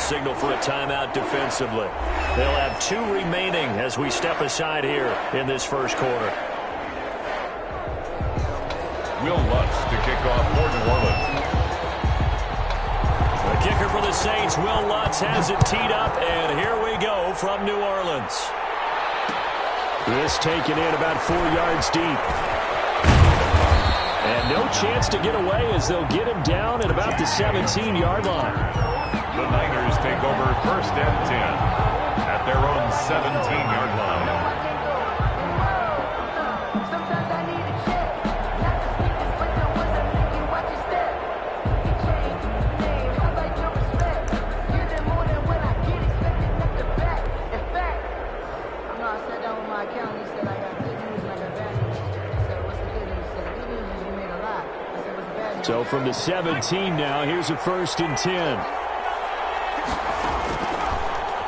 signal for a timeout defensively. They'll have 2 remaining as we step aside here in this first quarter. Will Lutz to kick off for New Orleans. The kicker for the Saints, Will Lutz, has it teed up, and here we go from New Orleans. This taken in about 4 yards deep. And no chance to get away as they'll get him down at about the 17-yard line. The Niners take over 1st and 10 at their own 17-yard line. So from the 17 now, here's a 1st and 10.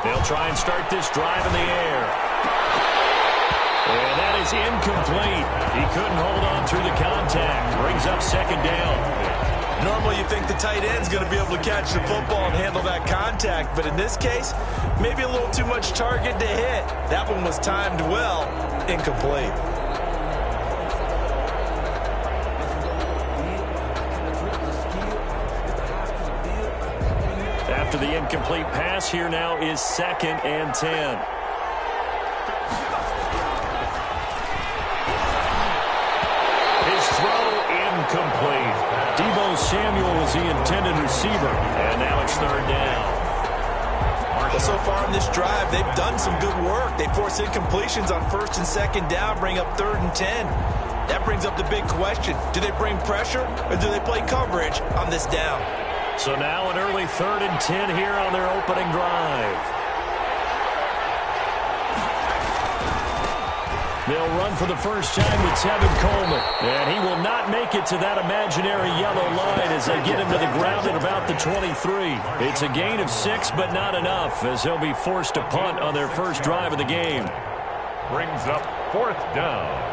They'll try and start this drive in the air. And that is incomplete. He couldn't hold on through the contact. Brings up 2nd down. Normally you think the tight end's going to be able to catch the football and handle that contact, but in this case, maybe a little too much target to hit. That one was timed well, incomplete. After the incomplete pass, here now is 2nd and 10. His throw incomplete. Deebo Samuel was the intended receiver, and now it's 3rd down. Well, so far in this drive, they've done some good work. They force incompletions on 1st and 2nd down, bring up 3rd and 10. That brings up the big question. Do they bring pressure, or do they play coverage on this down? So now an early 3rd and 10 here on their opening drive. They'll run for the first time with Tevin Coleman. And he will not make it to that imaginary yellow line as they get him to the ground at about the 23. It's a gain of 6, but not enough, as they'll be forced to punt on their first drive of the game. Brings up 4th down.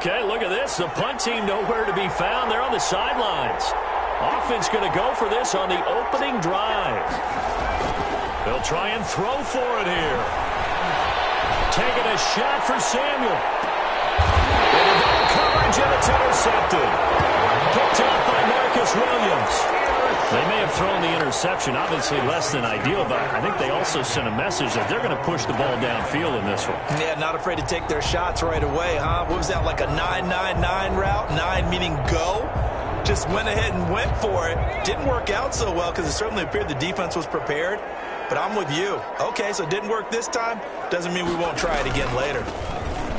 Okay, look at this. The punt team nowhere to be found. They're on the sidelines. Offense going to go for this on the opening drive. They'll try and throw for it here. Taking a shot for Samuel. Into double coverage, and it's intercepted. Picked up by Marcus Williams. They may have thrown the interception, obviously less than ideal, but I think they also sent a message that they're going to push the ball downfield in this one. Yeah, not afraid to take their shots right away, huh? What was that, like a 9-9-9 route? 9 meaning go? Just went ahead and went for it. Didn't work out so well because it certainly appeared the defense was prepared. But I'm with you. Okay, so it didn't work this time. Doesn't mean we won't try it again later.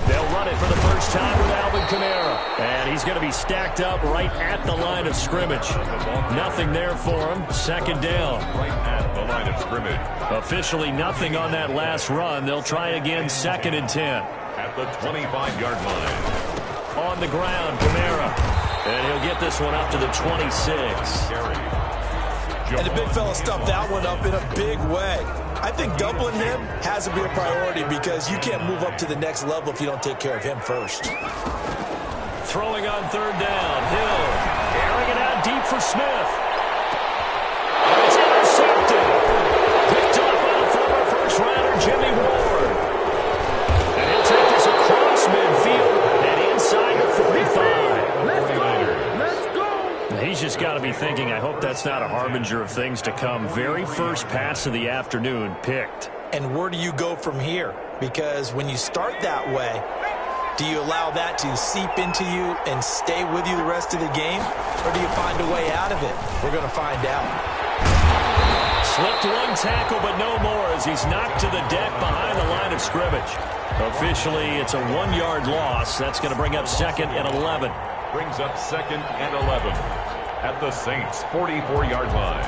They'll run it for the first time with Alvin Kamara. And he's going to be stacked up right at the line of scrimmage. Nothing there for him. 2nd down. Right at the line of scrimmage. Officially nothing on that last run. They'll try again 2nd and 10. At the 25-yard line. On the ground, Kamara. And he'll get this one up to the 26. And the big fella stuffed that one up in a big way. I think doubling him has to be a priority because you can't move up to the next level if you don't take care of him first. Throwing on 3rd down. Hill airing it out deep for Smith. And it's intercepted. Picked up by the former first-rounder Jimmy Ward. And he'll take this across midfield and inside the 45. He's just got to be thinking, I hope that's not a harbinger of things to come. Very first pass of the afternoon picked. And where do you go from here? Because when you start that way, do you allow that to seep into you and stay with you the rest of the game? Or do you find a way out of it? We're going to find out. Slipped one tackle, but no more as he's knocked to the deck behind the line of scrimmage. Officially, it's a 1-yard loss. That's going to bring up 2nd and 11. Brings up 2nd and 11 at the Saints' 44-yard line.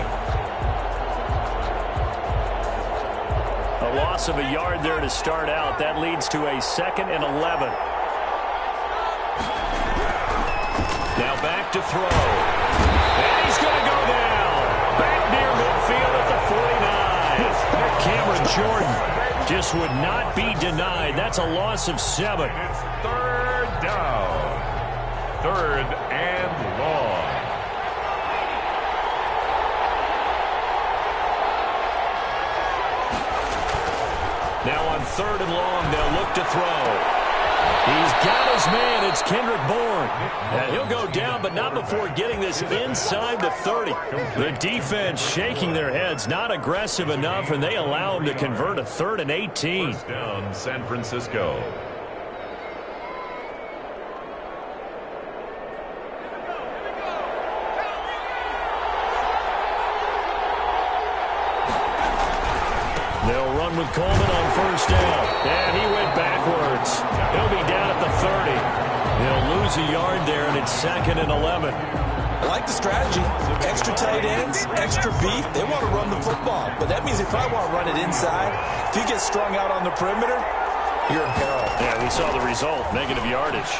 A loss of a yard there to start out. That leads to a 2nd and 11. Now back to throw. And he's going to go down. Back near Cameron Jordan just would not be denied. That's a loss of 7. It's third down. Third and long. Now on third and long, they'll look to throw. He's got his man. It's Kendrick Bourne. And he'll go down, but not before getting this inside the 30. The defense shaking their heads, not aggressive enough, and they allow him to convert a 3rd and 18. First down, San Francisco. They'll run with Coleman on first down. And he went backwards. He'll be down at the 30. They'll lose a yard there, and it's 2nd and 11. I like the strategy. Extra tight ends, extra beef. They want to run the football, but that means they probably want to run it inside. If you get strung out on the perimeter, you're in peril. Yeah, we saw the result, negative yardage.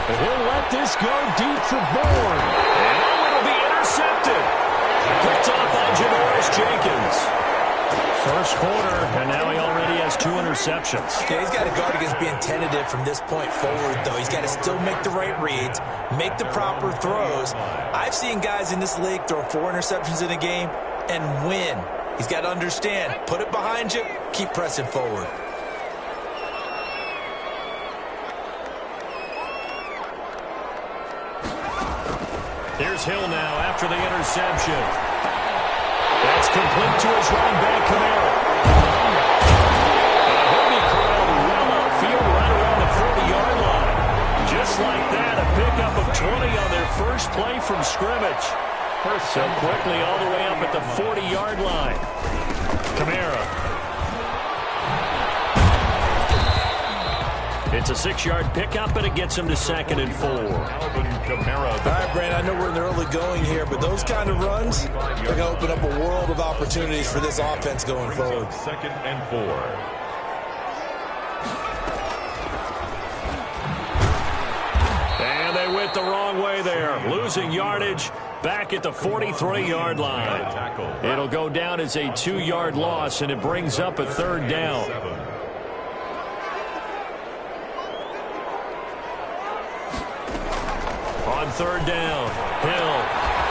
But he'll let this go deep for Bourne. And it'll be intercepted. Picked off by Janoris Jenkins. First quarter, and now he already has 2 interceptions. Yeah, he's got to guard against being tentative from this point forward, though. He's got to still make the right reads, make the proper throws. I've seen guys in this league throw 4 interceptions in a game and win. He's got to understand, put it behind you, keep pressing forward. Here's Hill now after the interception. That's complete to his running back, Kamara. And he'll be corralled well outfield right around the 40-yard line. Just like that, a pickup of 20 on their first play from scrimmage. So quickly all the way up at the 40-yard line. Kamara. It's a 6-yard pickup, and it gets him to 2nd and 4. All right, Brandon, I know we're in the early going here, but those kind of runs, they're going to open up a world of opportunities for this offense going forward. 2nd and 4. And they went the wrong way there, losing yardage back at the 43-yard line. It'll go down as a 2-yard loss, and it brings up a 3rd down. On 3rd down, Hill.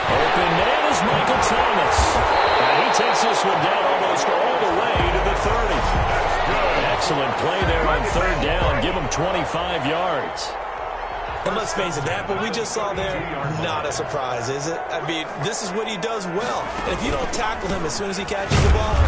Open man is Michael Thomas. And he takes this one down almost all the way to the 30. Excellent play there on 3rd down. Give him 25 yards. And let's face it, that what we just saw there, not a surprise, is it? I mean, this is what he does well. And if you don't tackle him as soon as he catches the ball,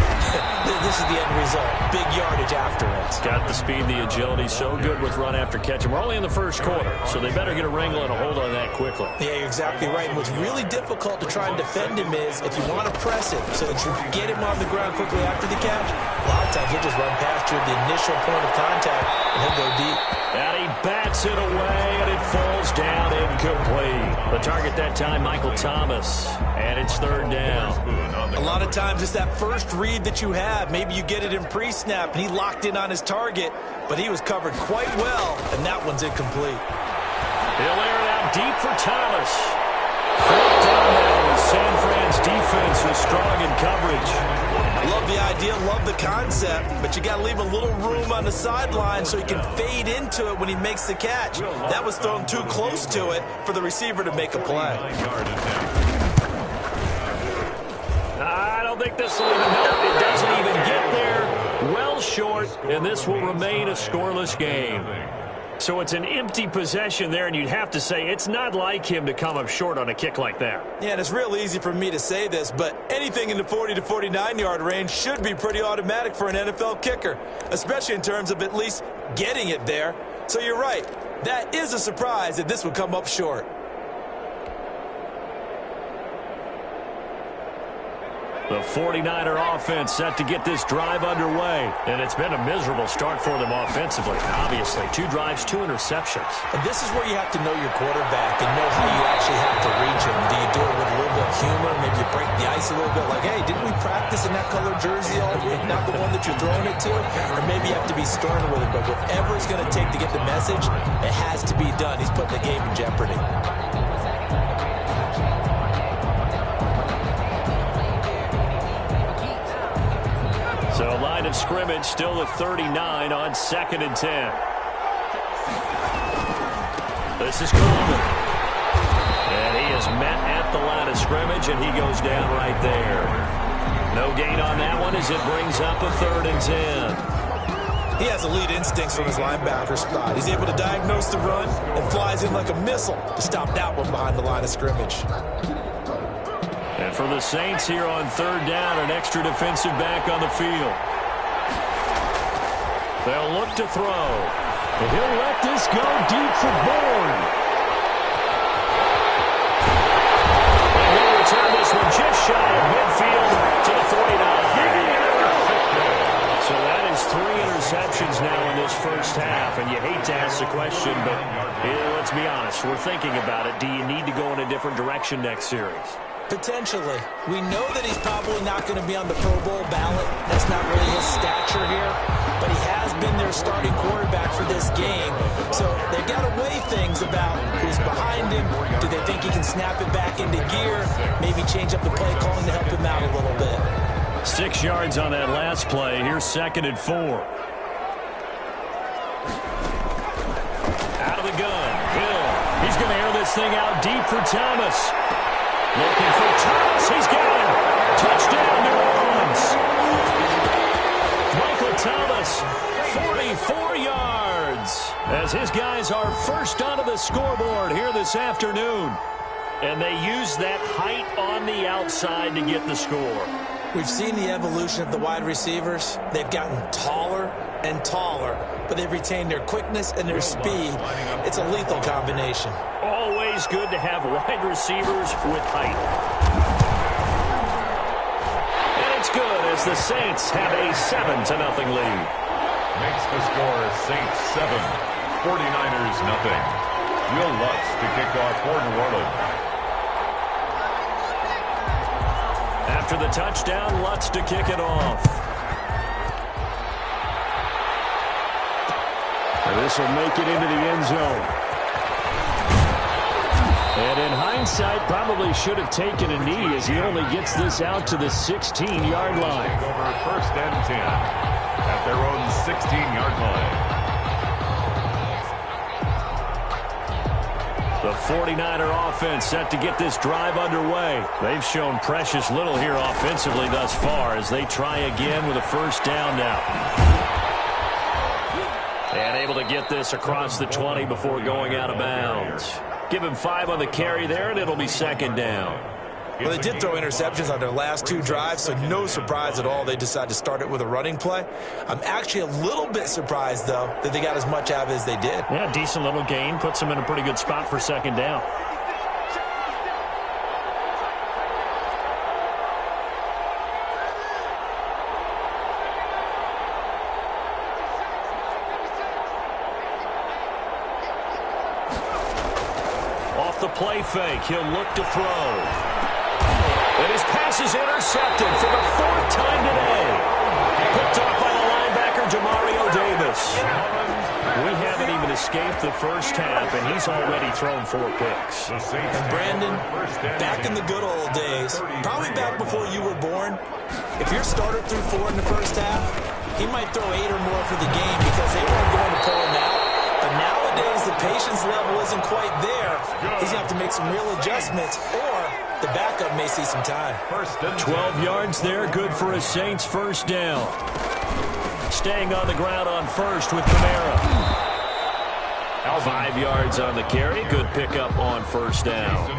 this is the end result. Big yardage after it. Got the speed, the agility, so good with run after catch. And we're only in the first quarter, so they better get a wrangle and a hold on that quickly. Yeah, you're exactly right. And what's really difficult to try and defend him is if you want to press him so that you get him on the ground quickly after the catch, a lot of times he'll just run past you at the initial point of contact, and he'll go deep. And he bats it away, and it falls down incomplete. The target that time, Michael Thomas. And it's 3rd down. A lot of times it's that first read that you have. Maybe you get it in pre-snap, and he locked in on his target, but he was covered quite well, and that one's incomplete. He'll air it out deep for Thomas. 4th down now. San Fran's defense is strong in coverage. Love the idea, love the concept, but you got to leave a little room on the sideline so he can fade into it when he makes the catch. That was thrown too close to it for the receiver to make a play. I don't think this will even help. It doesn't even get there. Well short, and this will remain a scoreless game. So it's an empty possession there, and you'd have to say it's not like him to come up short on a kick like that. Yeah, and it's real easy for me to say this, but anything in the 40 to 49-yard range should be pretty automatic for an NFL kicker, especially in terms of at least getting it there. So you're right. That is a surprise that this would come up short. The 49er offense set to get this drive underway. And it's been a miserable start for them offensively. Obviously, 2 drives, 2 interceptions. And this is where you have to know your quarterback and know how you actually have to reach him. Do you do it with a little bit of humor? Maybe you break the ice a little bit like, hey, didn't we practice in that color jersey all week? Not the one that you're throwing it to? Or maybe you have to be stern with it. But whatever it's going to take to get the message, it has to be done. He's putting the game in jeopardy. So line of scrimmage, still at 39 on 2nd and 10. This is Coleman. And he is met at the line of scrimmage, and he goes down right there. No gain on that one as it brings up a 3rd and 10. He has elite instincts from his linebacker spot. He's able to diagnose the run and flies in like a missile to stop that one behind the line of scrimmage. And for the Saints here on 3rd down, an extra defensive back on the field. They'll look to throw. And he'll let this go deep for Bourne. And he'll return this one just shy of midfield to the 49. So that is 3 interceptions now in this first half. And you hate to ask the question, but let's be honest. We're thinking about it. Do you need to go in a different direction next series? Potentially. We know that he's probably not going to be on the Pro Bowl ballot. That's not really his stature here. But he has been their starting quarterback for this game. So they've got to weigh things about who's behind him. Do they think he can snap it back into gear? Maybe change up the play calling to help him out a little bit. 6 yards on that last play. Here's 2nd and 4. Out of the gun. Hill. He's going to air this thing out deep for Thomas. Looking for Thomas. He's got him. Touchdown, New Orleans. Michael Thomas, 44 yards. As his guys are first onto the scoreboard here this afternoon. And they use that height on the outside to get the score. We've seen the evolution of the wide receivers. They've gotten taller and taller, but they've retained their quickness and their speed. It's a lethal combination. Always good to have wide receivers with height. And it's good as the Saints have a 7-0 lead. Makes the score Saints 7, 49ers nothing. Will Lutz to kick off for New Orleans. After the touchdown, Lutz to kick it off. And this will make it into the end zone. And in hindsight, probably should have taken a knee as he only gets this out to the 16-yard line. Over 1st and 10 at their own 16-yard line. The 49er offense set to get this drive underway. They've shown precious little here offensively thus far as they try again with a 1st down now. And able to get this across the 20 before going out of bounds. Give him 5 on the carry there, and it'll be 2nd down. Well, they did throw interceptions on their last 2 drives, so no surprise at all they decided to start it with a running play. I'm actually a little bit surprised, though, that they got as much out of it as they did. Yeah, decent little gain. Puts them in a pretty good spot for 2nd down. Off the play fake, he'll look to throw. And his pass is intercepted for the 4th time today. Picked off by the linebacker, Demario Davis. We haven't even escaped the first half, and he's already thrown 4 picks. And Brandon, back in the good old days, probably back before you were born, if your starter threw 4 in the first half, he might throw 8 or more for the game because they weren't going to pull him out. But nowadays, the patience level isn't quite there. He's going to have to make some real adjustments, or the backup may see some time. 12 yards there, good for a Saints 1st down. Staying on the ground on 1st with Kamara. 5 yards on the carry, good pickup on 1st down.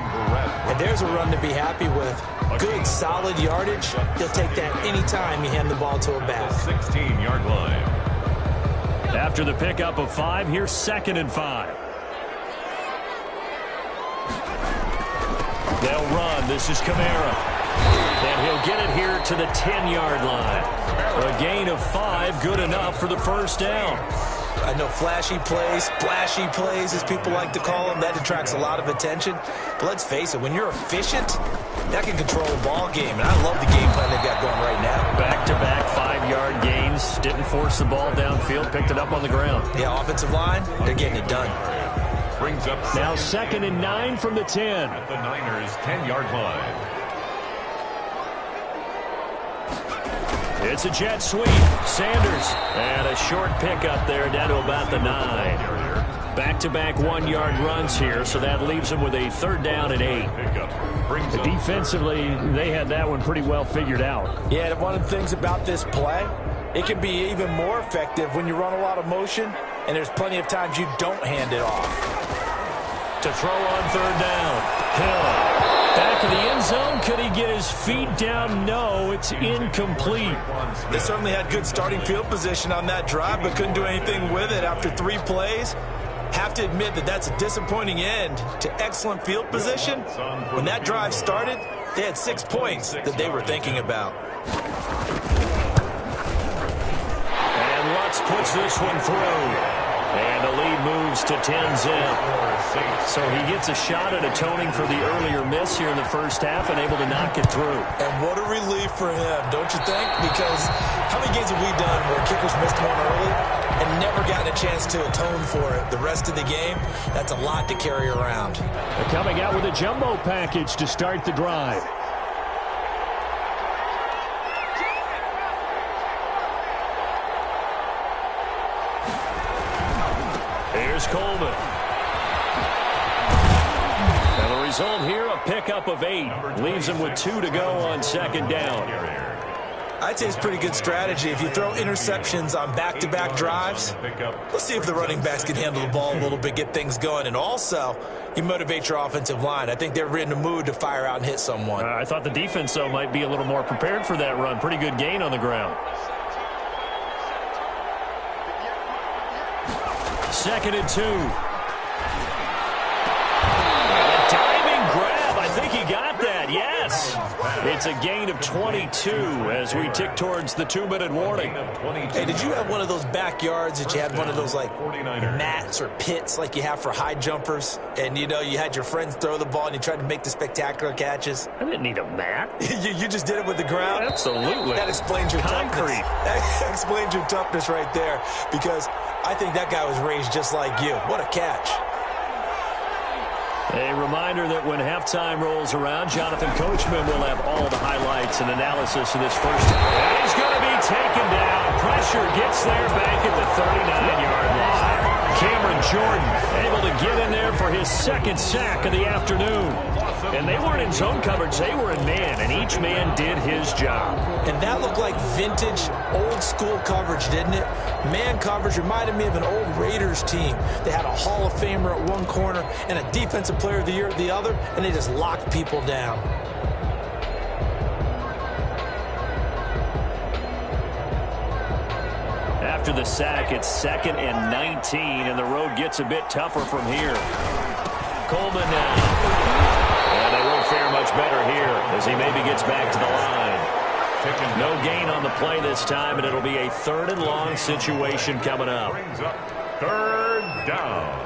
And there's a run to be happy with. Good, solid yardage. He'll take that anytime you hand the ball to a back. 16-yard line. After the pickup of 5, here's 2nd and 5. They'll run. This is Kamara. And he'll get it here to the 10-yard line. A gain of 5, good enough for the 1st down. I know flashy plays, splashy plays, as people like to call them, that attracts a lot of attention. But let's face it, when you're efficient, that can control a ball game. And I love the game plan they've got going right now. Back-to-back 5-yard gains. Didn't force the ball downfield. Picked it up on the ground. Yeah, offensive line, they're getting it done. Brings up now 2nd and 9 from the 10. At the Niners' 10-yard line. It's a jet sweep. Sanders. And a short pickup there down to about the 9. Back-to-back 1-yard runs here, so that leaves them with a 3rd down and 8. Defensively, they had that one pretty well figured out. Yeah, one of the things about this play, it can be even more effective when you run a lot of motion, and there's plenty of times you don't hand it off. To throw on 3rd down. Hill. Back of the end zone. Could he get his feet down? No, it's incomplete. They certainly had good starting field position on that drive, but couldn't do anything with it after 3 plays. Have to admit that that's a disappointing end to excellent field position. When that drive started, they had 6 points that they were thinking about. And Lutz puts this one through. And the lead moves to 10-zip. So he gets a shot at atoning for the earlier miss here in the first half and able to knock it through. And what a relief for him, don't you think? Because how many games have we done where kickers missed one early and never gotten a chance to atone for it the rest of the game? That's a lot to carry around. They're coming out with a jumbo package to start the drive. Here's Coleman. And the result here, a pickup of 8. Leaves him with 2 to go on 2nd down. I'd say it's pretty good strategy. If you throw interceptions on back-to-back drives, let's see if the running backs can handle the ball a little bit, get things going. And also, you motivate your offensive line. I think they're in the mood to fire out and hit someone. I thought the defense, though, might be a little more prepared for that run. Pretty good gain on the ground. 2nd and 2. A diving grab. I think he got that. Yes. It's a gain of 22 as we tick towards the 2-minute warning. Hey, did you have one of those backyards that you had one of those like mats or pits like you have for high jumpers? And, you know, you had your friends throw the ball and you tried to make the spectacular catches? I didn't need a mat. you just did it with the ground? Absolutely. That explains your concrete. Toughness. That explains your toughness right there, because I think that guy was raised just like you. What a catch. A reminder that when halftime rolls around, Jonathan Coachman will have all the highlights and analysis of this first. And he's going to be taken down. Pressure gets there back at the 39-yard line. Cameron Jordan able to get in there for his 2nd sack of the afternoon. And they weren't in zone coverage. They were in man, and each man did his job. And that looked like vintage, old-school coverage, didn't it? Man coverage reminded me of an old Raiders team. They had a Hall of Famer at one corner and a Defensive Player of the Year at the other, and they just locked people down. After the sack, it's 2nd and 19, and the road gets a bit tougher from here. Coleman now. And they won't fare much better here as he maybe gets back to the line. No gain on the play this time, and it'll be a 3rd and long situation coming up. 3rd down.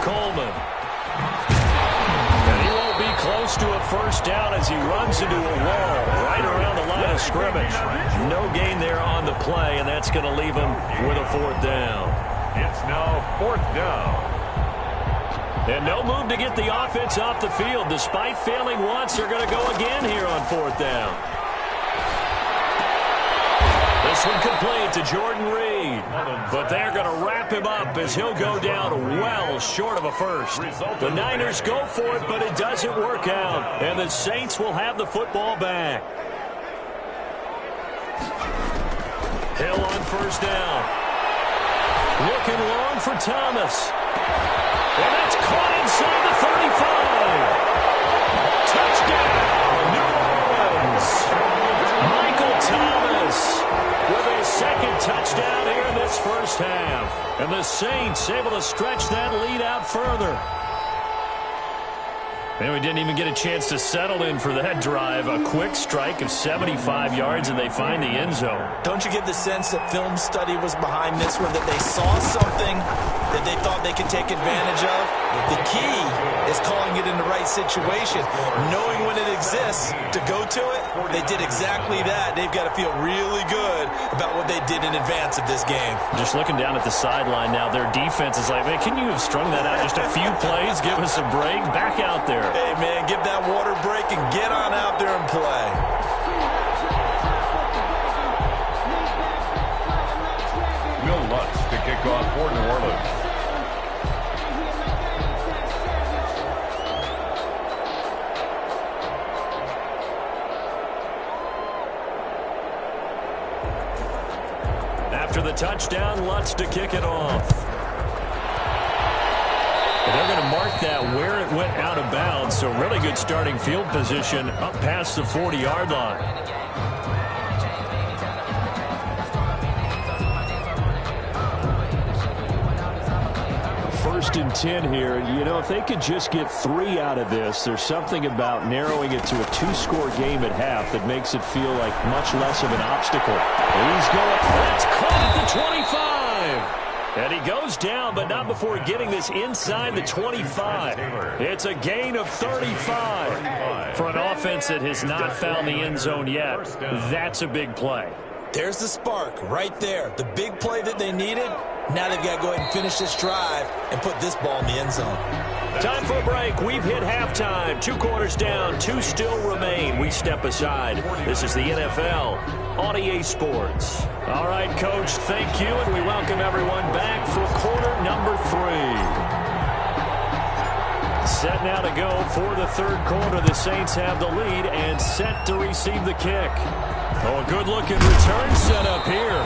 Coleman. And he won't be close to a 1st down as he runs into a wall right around the line of scrimmage. No gain there on the play, and that's going to leave him with a 4th down. It's now 4th down. And no move to get the offense off the field. Despite failing once, they're going to go again here on 4th down. This one complete to Jordan Reed. But they're going to wrap him up as he'll go down well short of a 1st. The Niners go for it, but it doesn't work out. And the Saints will have the football back. Hill on 1st down. Looking long for Thomas. And that's caught inside the 35. Touchdown, New Orleans. Michael Thomas with a 2nd touchdown here in this first half. And the Saints able to stretch that lead out further. And we didn't even get a chance to settle in for that drive. A quick strike of 75 yards, and they find the end zone. Don't you get the sense that film study was behind this one, that they saw something that they thought they could take advantage of? The key is calling it in the right situation. Knowing when it exists to go to it, they did exactly that. They've got to feel really good about what they did in advance of this game. Just looking down at the sideline now, their defense is like, man, can you have strung that out just a few plays? Give us a break. Back out there. Hey, man, give that water break and get on out there and play. Will Lutz to kick off for New Orleans. After the touchdown, Lutz to kick it off. They're going to mark that where it went out of bounds, so really good starting field position up past the 40-yard line. First and 10 here. You know, if they could just get 3 out of this, there's something about narrowing it to a 2-score game at half that makes it feel like much less of an obstacle. He's going. That's caught at the 25. And he goes down, but not before getting this inside the 25. It's a gain of 35. For an offense that has not found the end zone yet, that's a big play. There's the spark right there. The big play that they needed. Now they've got to go ahead and finish this drive and put this ball in the end zone. Time for a break. We've hit halftime. 2 quarters down. 2 still remain. We step aside. This is the NFL on EA Sports. All right, Coach, thank you, and we welcome everyone back for quarter number 3. Set now to go for the third quarter. The Saints have the lead and set to receive the kick. Oh, a good-looking return set up here.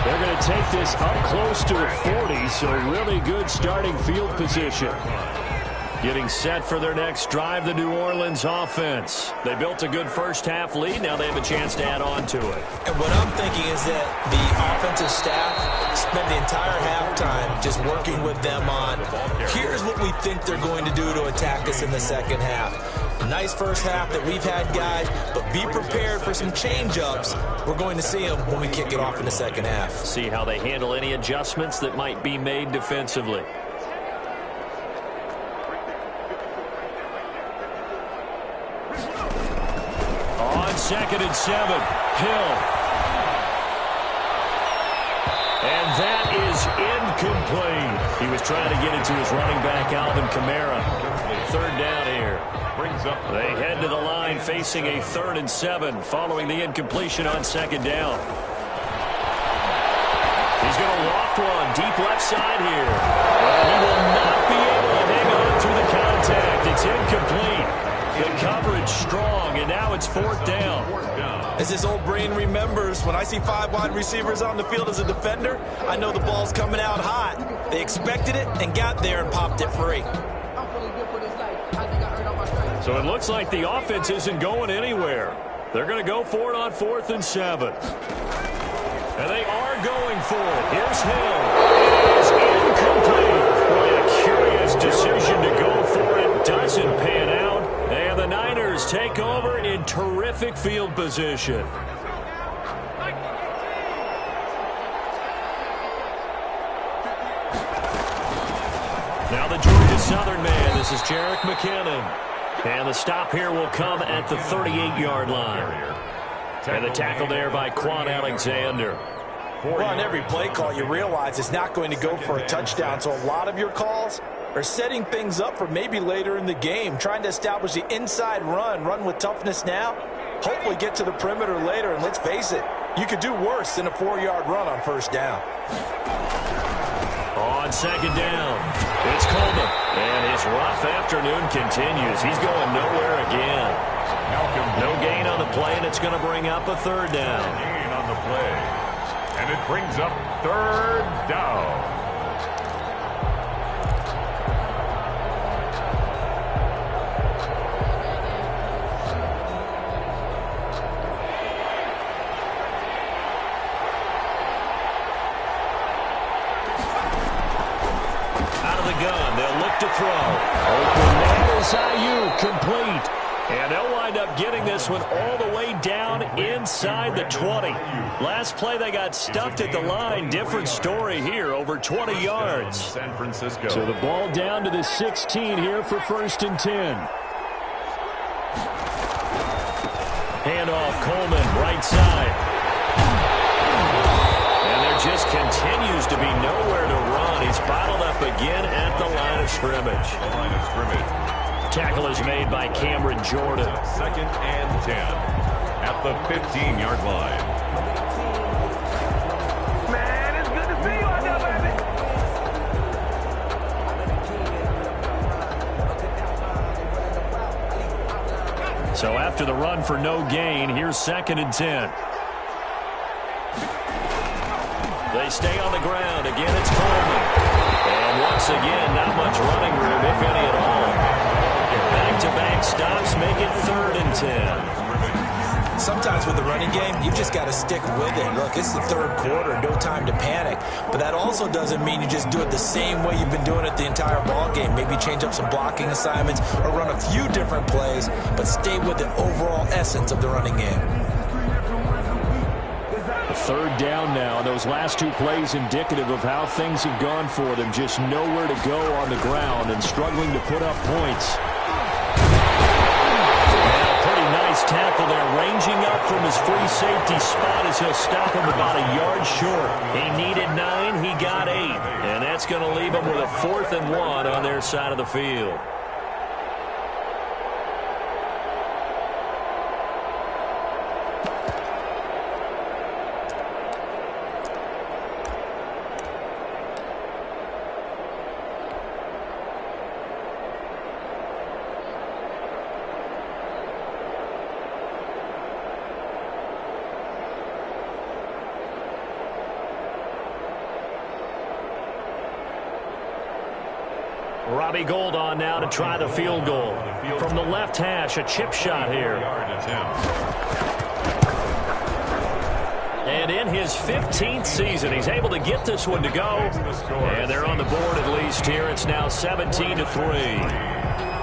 They're going to take this up close to a 40, so really good starting field position. Getting set for their next drive, the New Orleans offense. They built a good first-half lead. Now they have a chance to add on to it. And what I'm thinking is that the offensive staff spent the entire halftime just working with them on, here's what we think they're going to do to attack us in the second half. Nice first half that we've had, guys, but be prepared for some change-ups. We're going to see them when we kick it off in the second half. See how they handle any adjustments that might be made defensively. On 2nd and 7, Hill. And that is incomplete. He was trying to get it to his running back, Alvin Kamara. 3rd down here. They head to the line facing a 3rd and 7 following the incompletion on 2nd down. He's going to loft one deep left side here. He will not be able to hang on through the contact. It's incomplete. The coverage strong, and now it's 4th down. As this old brain remembers, when I see 5 wide receivers on the field as a defender, I know the ball's coming out hot. They expected it and got there and popped it free. So it looks like the offense isn't going anywhere. They're going to go for it on 4th and 7. And they are going for it. Here's Hill. It is incomplete. Boy, a curious decision to go for it. Doesn't pan out. And the Niners take over in terrific field position. Now the Georgia Southern man. This is Jerick McKinnon. And the stop here will come at the 38-yard line. And the tackle there by Quan Alexander. Well, on every play call, you realize it's not going to go for a touchdown. So a lot of your calls are setting things up for maybe later in the game, trying to establish the inside run with toughness now, hopefully get to the perimeter later. And let's face it, you could do worse than a 4-yard run on 1st down. On 2nd down, it's Coleman. And his rough afternoon continues. He's going nowhere again. No gain on the play, and it's going to bring up a 3rd down. Gain on the play. And it brings up 3rd down. Out of the gun, they'll look to throw. Open man is SIU complete. And they'll wind up getting this one all the way down inside the 20. Last play, they got stuffed at the line. Different story here, over 20 yards. San Francisco. So the ball down to the 16 here for 1st and 10. Handoff, Coleman, right side. And there just continues to be nowhere to run. He's bottled up again at the line of scrimmage. The line of scrimmage. Tackle is made by Cameron Jordan. 2nd and 10 at the 15-yard line. Man, it's good to see you out there, baby. So after the run for no gain, here's 2nd and 10. They stay on the ground. Again, it's Coleman. And once again, not much running room, if any at all. Back-to-back stops make it 3rd and 10. Sometimes with the running game, you've just got to stick with it. Look, it's the 3rd quarter, no time to panic. But that also doesn't mean you just do it the same way you've been doing it the entire ball game. Maybe change up some blocking assignments or run a few different plays, but stay with the overall essence of the running game. 3rd down now. Those last 2 plays indicative of how things have gone for them. Just nowhere to go on the ground and struggling to put up points. Tackle there, ranging up from his free safety spot as he'll stop him about a yard short. He needed 9, he got 8. And that's going to leave him with a 4th and 1 on their side of the field. Robbie Gould on now to try the field goal. From the left hash, a chip shot here. And in his 15th season, he's able to get this one to go. And they're on the board at least here. It's now 17-3.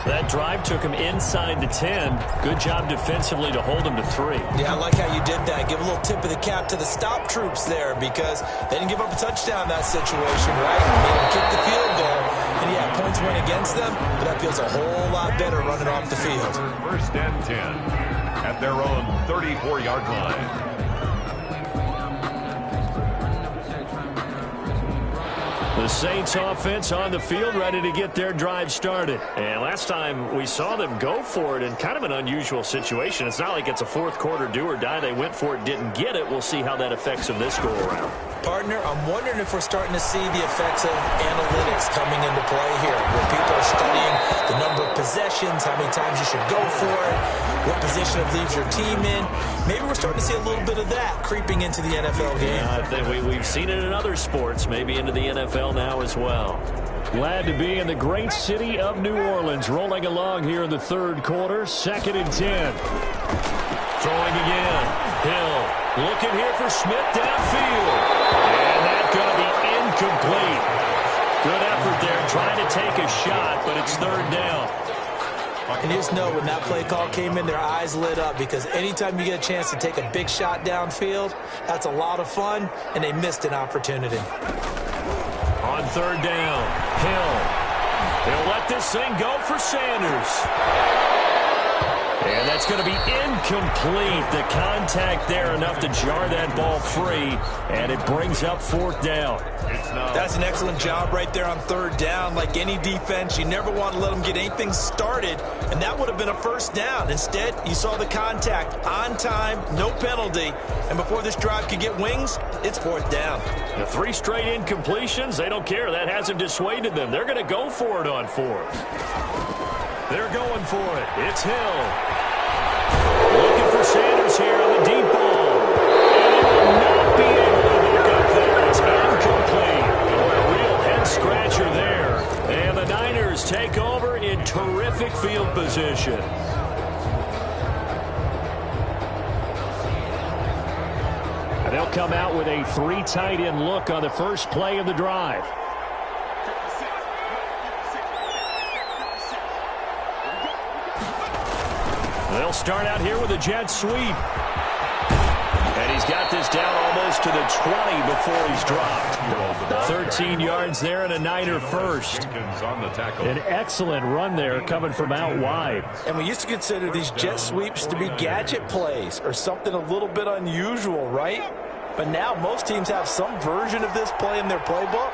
That drive took him inside the 10. Good job defensively to hold him to 3. Yeah, I like how you did that. Give a little tip of the cap to the stop troops there because they didn't give up a touchdown in that situation, right? Made them kick the field goal. And, yeah, points went against them, but that feels a whole lot better running off the field. 1st and 10 at their own 34-yard line. The Saints offense on the field ready to get their drive started. And last time we saw them go for it in kind of an unusual situation. It's not like it's a 4th quarter do or die. They went for it, didn't get it. We'll see how that affects them this go-around. Partner, I'm wondering if we're starting to see the effects of analytics coming into play here, where people are studying the number of possessions, how many times you should go for it, what position it leaves your team in. Maybe we're starting to see a little bit of that creeping into the NFL game. Yeah, I think we've seen it in other sports, maybe into the NFL now as well. Glad to be in the great city of New Orleans, rolling along here in the 3rd quarter, 2nd and 10. Throwing again. Hill looking here for Smith downfield. And that's going to be incomplete. Good effort there trying to take a shot, but it's 3rd down. And you just know when that play call came in, their eyes lit up because anytime you get a chance to take a big shot downfield, that's a lot of fun, and they missed an opportunity. On 3rd down, Hill. He'll let this thing go for Sanders. And that's going to be incomplete. The contact there enough to jar that ball free, and it brings up 4th down. That's an excellent job right there on 3rd down. Like any defense, you never want to let them get anything started, and that would have been a 1st down. Instead, you saw the contact on time, no penalty, and before this drive could get wings, it's 4th down. The 3 straight incompletions, they don't care. That hasn't dissuaded them. They're going to go for it on 4th. They're going for it. It's Hill. Looking for Sanders here on the deep ball. And he will not be able to hook up there. It's incomplete. A real head-scratcher there. And the Niners take over in terrific field position. And they'll come out with a 3 tight end look on the first play of the drive. They'll start out here with a jet sweep. And he's got this down almost to the 20 before he's dropped. 13 yards there and a Niner first. An excellent run there coming from out wide. And we used to consider these jet sweeps to be gadget plays or something a little bit unusual, right? But now most teams have some version of this play in their playbook.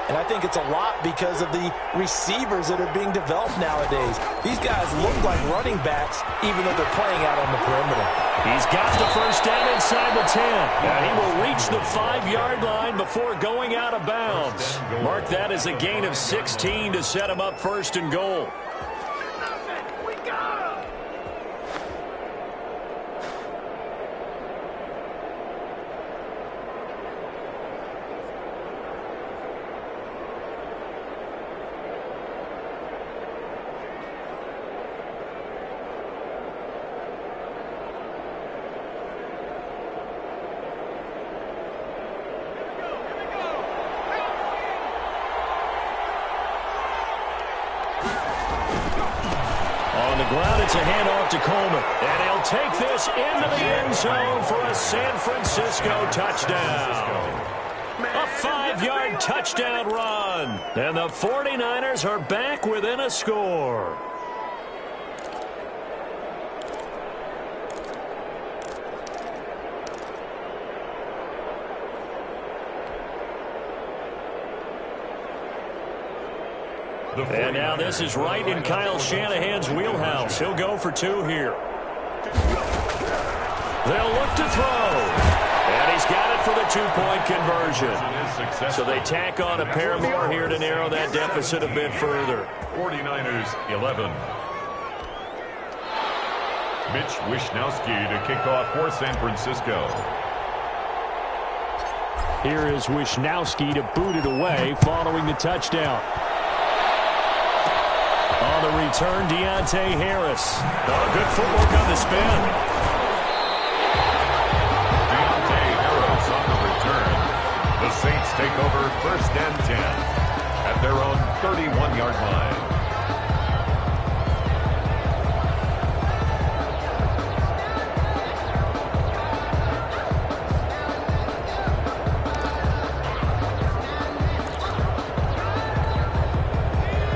And I think it's a lot because of the receivers that are being developed nowadays. These guys look like running backs even though they're playing out on the perimeter. He's got the first down inside the 10. And he will reach the 5-yard line before going out of bounds. Mark that as a gain of 16 to set him up first and goal. It's a handoff to Coleman. And he'll take this into the end zone for a San Francisco touchdown. A 5-yard touchdown run. And the 49ers are back within a score. And now this is right in Kyle Shanahan's wheelhouse. He'll go for 2 here. They'll look to throw. And he's got it for the 2-point conversion. So they tack on a pair more here to narrow that deficit a bit further. 49ers 11. Mitch Wishnowsky to kick off for San Francisco. Here is Wishnowsky to boot it away following the touchdown. On the return, Deontay Harris. Oh, good footwork on the spin. Deontay Harris on the return. The Saints take over 1st and 10 at their own 31-yard line.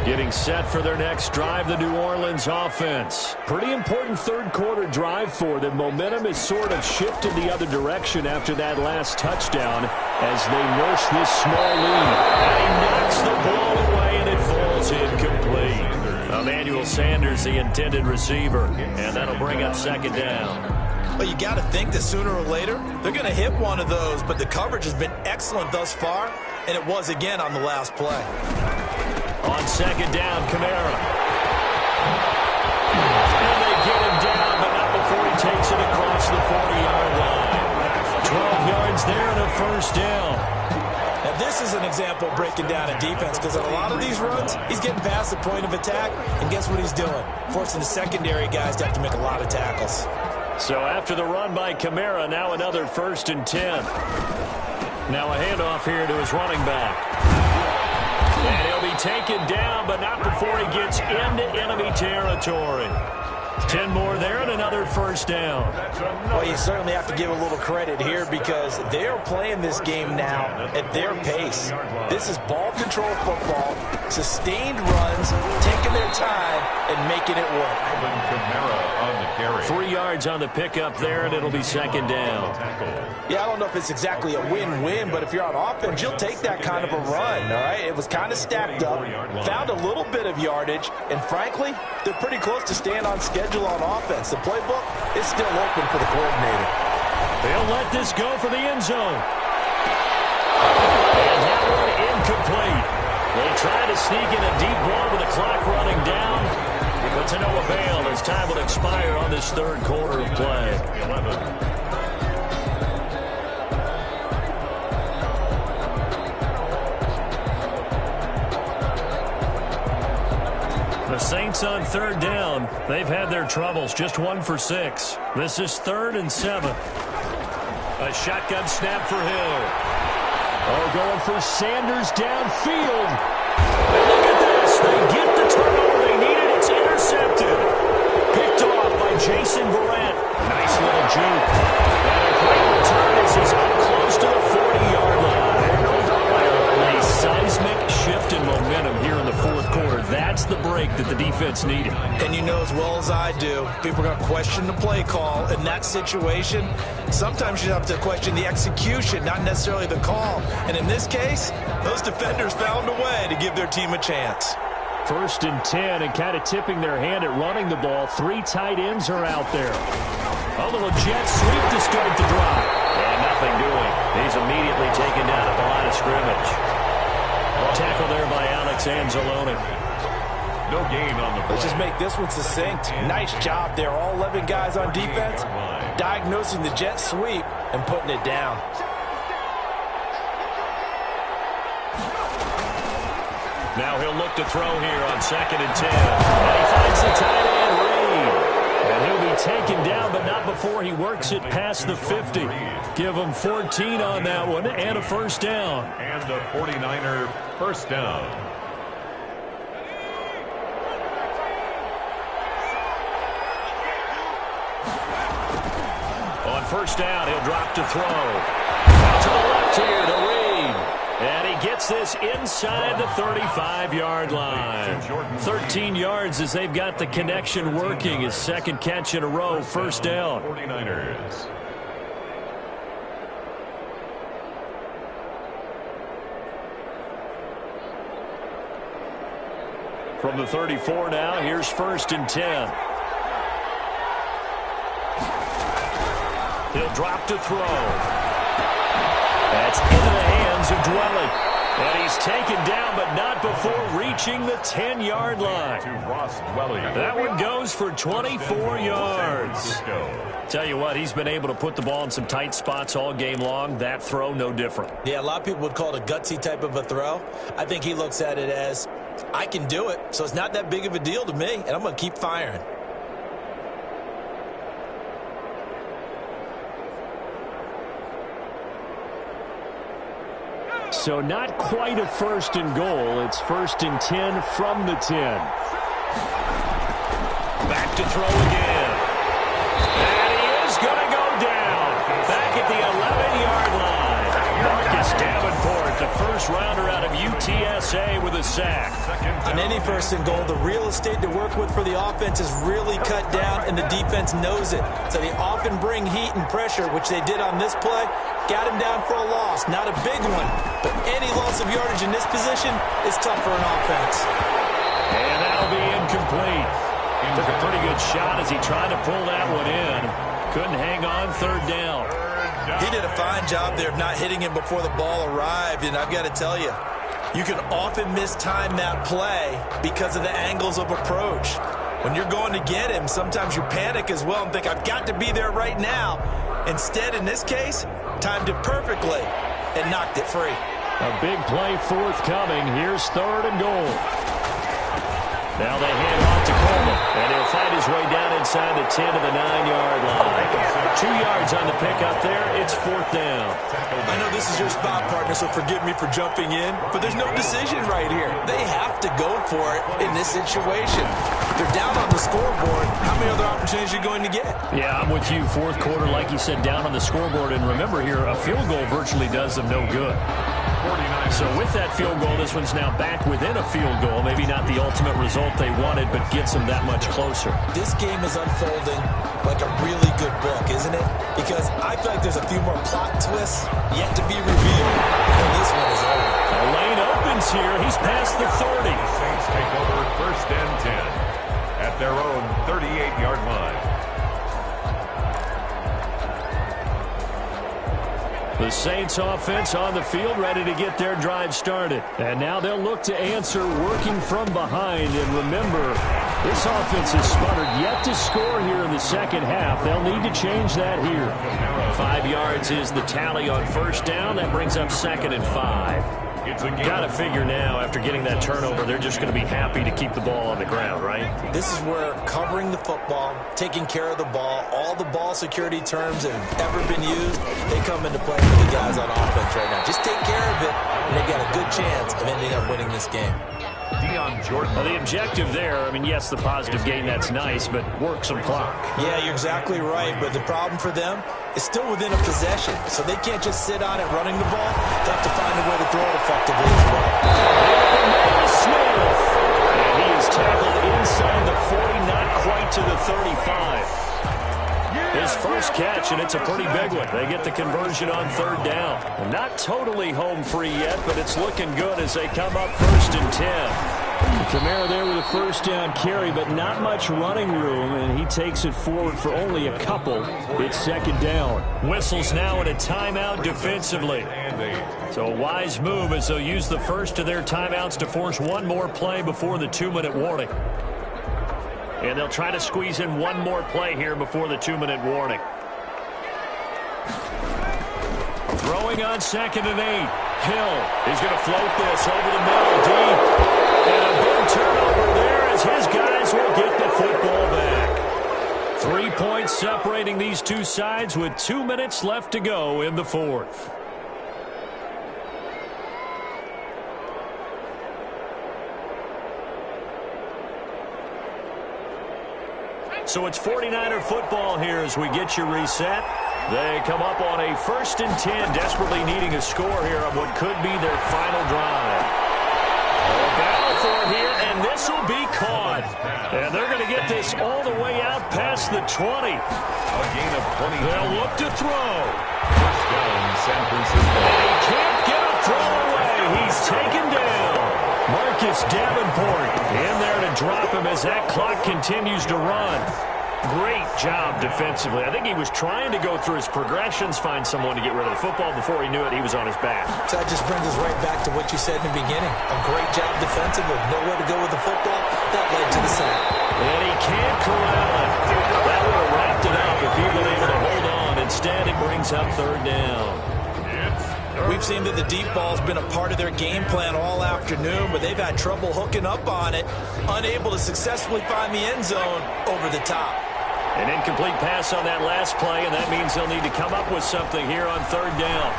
Getting set for their next drive, the New Orleans offense. Pretty important third-quarter drive for them. Momentum has sort of shifted the other direction after that last touchdown as they nurse this small lead. And he knocks the ball away, and it falls incomplete. Emmanuel Sanders, the intended receiver, and that'll bring up 2nd down. Well, you got to think that sooner or later they're going to hit one of those, but the coverage has been excellent thus far, and it was again on the last play. On 2nd down, Kamara. And they get him down, but not before he takes it across the 40-yard line. 12 yards there and a 1st down. Now, this is an example of breaking down a defense because on a lot of these runs, he's getting past the point of attack, and guess what he's doing? Forcing the secondary guys to have to make a lot of tackles. So after the run by Kamara, now another 1st and 10. Now a handoff here to his running back. And he'll be taken down, but not before he gets into enemy territory. 10 more there and another 1st down. Well, you certainly have to give a little credit here because they are playing this game now at their pace. This is ball control football, sustained runs, taking their time, and making it work. 3 yards on the pickup there, and it'll be 2nd down. Yeah, I don't know if it's exactly a win-win, but if you're on offense, you'll take that kind of a run, all right? It was kind of stacked up, found a little bit of yardage, and frankly, they're pretty close to staying on schedule on offense. The playbook is still open for the coordinator. They'll let this go for the end zone. And that one incomplete. They try to sneak in a deep ball with the clock running down, but to no avail as time will expire on this 3rd quarter of play. 11. The Saints on 3rd down. They've had their troubles, just 1 for 6. This is 3rd and 7. A shotgun snap for Hill. Oh, going for Sanders downfield. And look at this. They get the turnover they needed. It's intercepted. Picked off by Jason Verrett. Nice little juke. And a great return as he's up close to the 40-yard line. A seismic shift in momentum here in the fourth quarter. That's the break that the defense needed. And you know as well as I do, people are going to question the play call in that situation. Sometimes you have to question the execution, not necessarily the call. And in this case, those defenders found a way to give their team a chance. 1st and 10, and kind of tipping their hand at running the ball. 3 tight ends are out there. A little jet sweep to start the drive. And nothing doing. He's immediately taken down at the line of scrimmage. Tackle there by Alex Anzalone. No gain on the play. Let's just make this one succinct. Nice job there. All 11 guys on defense diagnosing the jet sweep and putting it down. Now he'll look to throw here on 2nd and 10. And he finds the tight end, Reed. And he'll be taken down, but not before he works it past the 50. Give him 14 on that one and a 1st down. And a 49er first down. On 1st down, he'll drop to throw. Out to the left here to Reed. And he gets this inside the 35-yard line. 13 yards as they've got the connection working. His 2nd catch in a row, 1st down. 49ers. From the 34 now, here's 1st and 10. He'll drop to throw. That's into the hands of Dwelly. And he's taken down, but not before reaching the 10-yard line. To Ross Dwelly. That one goes for 24 yards. Tell you what, he's been able to put the ball in some tight spots all game long. That throw, no different. Yeah, a lot of people would call it a gutsy type of a throw. I think he looks at it as, I can do it, so it's not that big of a deal to me, and I'm going to keep firing. So not quite a 1st and goal. It's 1st and 10 from the 10. Back to throw again. And he is going to go down. Back at the 11-yard line. Marcus Davenport, the first-rounder out of UTSA with a sack. On any 1st and goal, the real estate to work with for the offense is really cut down, and the defense knows it. So they often bring heat and pressure, which they did on this play. Got him down for a loss. Not a big one, but any loss of yardage in this position is tough for an offense. And that'll be incomplete. Took a pretty good shot as he tried to pull that one in. Couldn't hang on, 3rd down. He did a fine job there of not hitting him before the ball arrived, and I've got to tell you, you can often mistime that play because of the angles of approach. When you're going to get him, sometimes you panic as well and think, I've got to be there right now. Instead, in this case, timed it perfectly and knocked it free. A big play forthcoming. Here's 3rd and goal. Now they hand off to Coleman, and he'll fight his way down inside the 10 to the 9-yard line. 2 yards on the pickup there. It's 4th down. I know this is your spot, partner, so forgive me for jumping in, but there's no decision right here. They have to go for it in this situation. They're down on the scoreboard. How many other opportunities are you going to get? Yeah, I'm with you. 4th quarter, like you said, down on the scoreboard. And remember here, a field goal virtually does them no good. So with that field goal, this one's now back within a field goal. Maybe not the ultimate result they wanted, but gets them that much closer. This game is unfolding like a really good book, isn't it? Because I feel like there's a few more plot twists yet to be revealed, and this one is over. A lane opens here. He's past the 30. Saints take over 1st and 10 at their own 38-yard line. The Saints offense on the field, ready to get their drive started. And now they'll look to answer working from behind. And remember, this offense has sputtered yet to score here in the 2nd half. They'll need to change that here. 5 yards is the tally on 1st down. That brings up 2nd and 5. It's a game. Got to figure now, after getting that turnover, they're just going to be happy to keep the ball on the ground, right? This is where covering the football, taking care of the ball, all the ball security terms that have ever been used, they come into play for the guys on offense right now. Just take care of it, and they've got a good chance of ending up winning this game. Jordan. Well, the objective there, I mean, yes, the positive gain, that's nice, but work some clock. Yeah, you're exactly right, but the problem for them is still within a possession, so they can't just sit on it running the ball. They have to find a way to throw it effectively as well. Smith, and he is tackled inside the 40, not quite to the 35. His first catch, and it's a pretty big one. They get the conversion on third down. Well, not totally home free yet, but it's looking good as they come up 1st and 10. Kamara there with a first down carry, but not much running room, and he takes it forward for only a couple. It's 2nd down. Whistles now in a timeout defensively. So a wise move as they'll use the first of their timeouts to force one more play before the 2-minute warning. And they'll try to squeeze in one more play here before the 2-minute warning. Throwing on 2nd and 8. Hill is going to float this over the middle deep. And a big turnover there as his guys will get the football back. 3 points separating these two sides with 2 minutes left to go in the 4th. So it's 49er football here as we get you reset. They come up on a 1st and 10, desperately needing a score here on what could be their final drive. A battle for it here, and this will be caught. And they're going to get this all the way out past the 20. A gain of 20. They'll look to throw. First down, San Francisco. And he can't get a throw away. He's taken down. Marcus Davenport in there to drop him as that clock continues to run. Great job defensively. I think he was trying to go through his progressions, find someone to get rid of the football. Before he knew it, he was on his back. So that just brings us right back to what you said in the beginning. A great job defensively. Nowhere to go with the football. That led to the sack. And he can't corral it. That would have wrapped it up if he were able to hold on. Instead, it brings up 3rd down. We've seen that the deep ball's been a part of their game plan all afternoon, but they've had trouble hooking up on it, unable to successfully find the end zone over the top. An incomplete pass on that last play, and that means they'll need to come up with something here on 3rd down.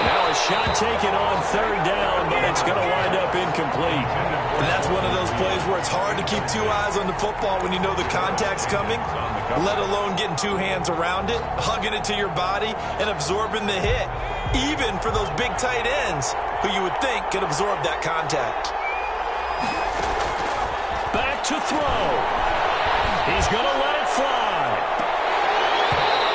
Now a shot taken on 3rd down, but it's going to wind up incomplete. And that's one of those plays where it's hard to keep 2 eyes on the football when you know the contact's coming, let alone getting 2 hands around it, hugging it to your body, and absorbing the hit, even for those big tight ends who you would think could absorb that contact. Back to throw. He's going to let it fly.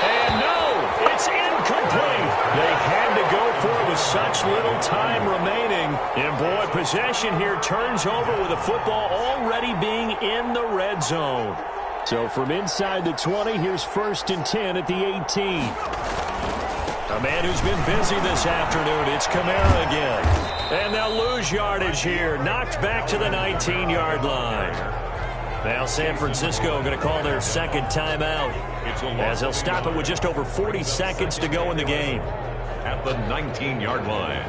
And no, it's incomplete. They had to go for it with such little time remaining. And boy, possession here turns over with the football already being in the red zone. So from inside the 20, here's 1st and 10 at the 18. A man who's been busy this afternoon, it's Kamara again. And they'll lose yardage here, knocked back to the 19-yard line. Now San Francisco going to call their 2nd timeout as they'll stop it with just over 40 seconds to go in the game. At the 19-yard line.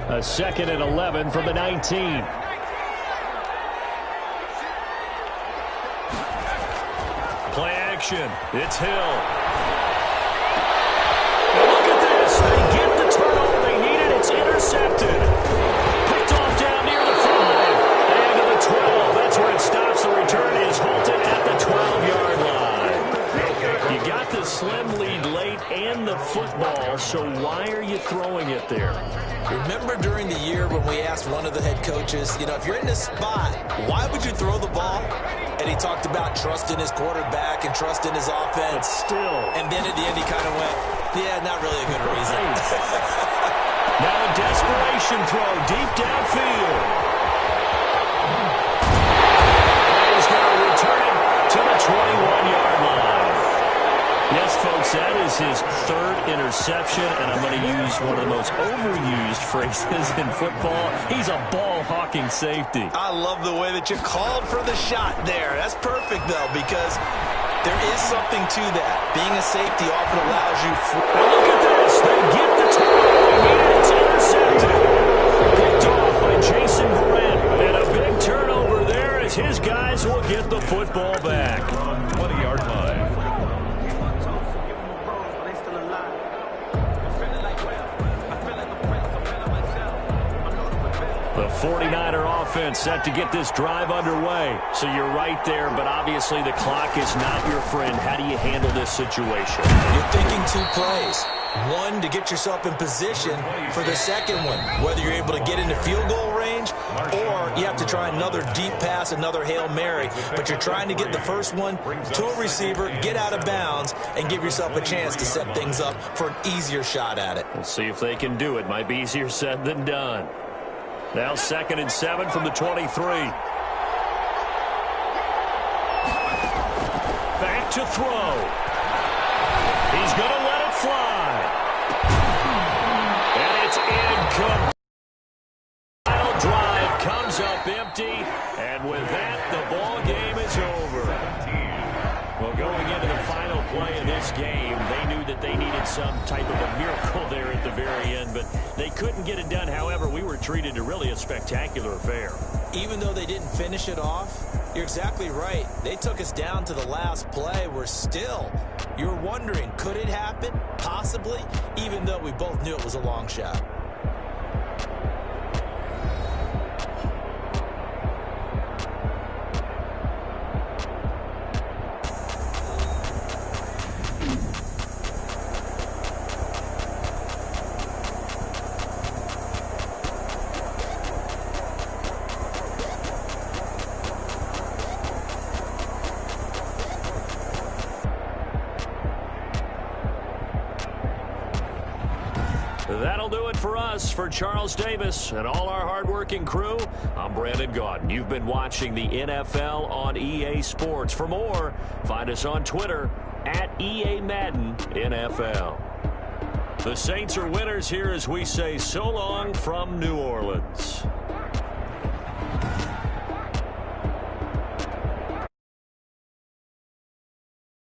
A 2nd and 11 from the 19. Play action. It's Hill. And look at this. They get the turnover they needed. It's intercepted. Picked off down near the 5. And to the 12. That's where it stops. The return is halted at the 12-yard line. You got the slim lead late and the football, so why are you throwing it there? Remember during the year when we asked one of the head coaches, if you're in this spot, why would you throw the ball? And he talked about trusting his quarterback and trusting his offense. But still. And then at the end he kind of went, yeah, not really a good reason. Now a desperation throw deep downfield. He's going to return it to the 21-yard line. Yes, folks, that is his third interception, and I'm going to use one of the most overused phrases in football. He's a ball-hawking safety. I love the way that you called for the shot there. That's perfect, though, because there is something to that. Being a safety often allows you... Now look at this. They get the tackle, and it's intercepted. Picked off by Jason Verrett. And a big turnover there as his guys will get the football back. 20-yard line. The 49er offense set to get this drive underway. So you're right there, but obviously the clock is not your friend. How do you handle this situation? You're thinking two plays. One, to get yourself in position for the second one, whether you're able to get into field goal range or you have to try another deep pass, another Hail Mary. But you're trying to get the first one to a receiver, get out of bounds, and give yourself a chance to set things up for an easier shot at it. We'll see if they can do it. Might be easier said than done. Now 2nd and 7 from the 23. Back to throw. He's going to let it fly. And it's incomplete. Final drive comes up empty. And with that, the ball game is over. Well, going into the final play of this game, they knew that they needed some type of a miracle there at the very end, but they couldn't get it done. However, we were treated to really a spectacular affair. Even though they didn't finish it off, you're exactly right. They took us down to the last play. We're still, you're wondering, could it happen? Possibly, even though we both knew it was a long shot. That'll do it for us. For Charles Davis and all our hardworking crew, I'm Brandon Gaudin. You've been watching the NFL on EA Sports. For more, find us on Twitter at EA Madden NFL. The Saints are winners here as we say so long from New Orleans.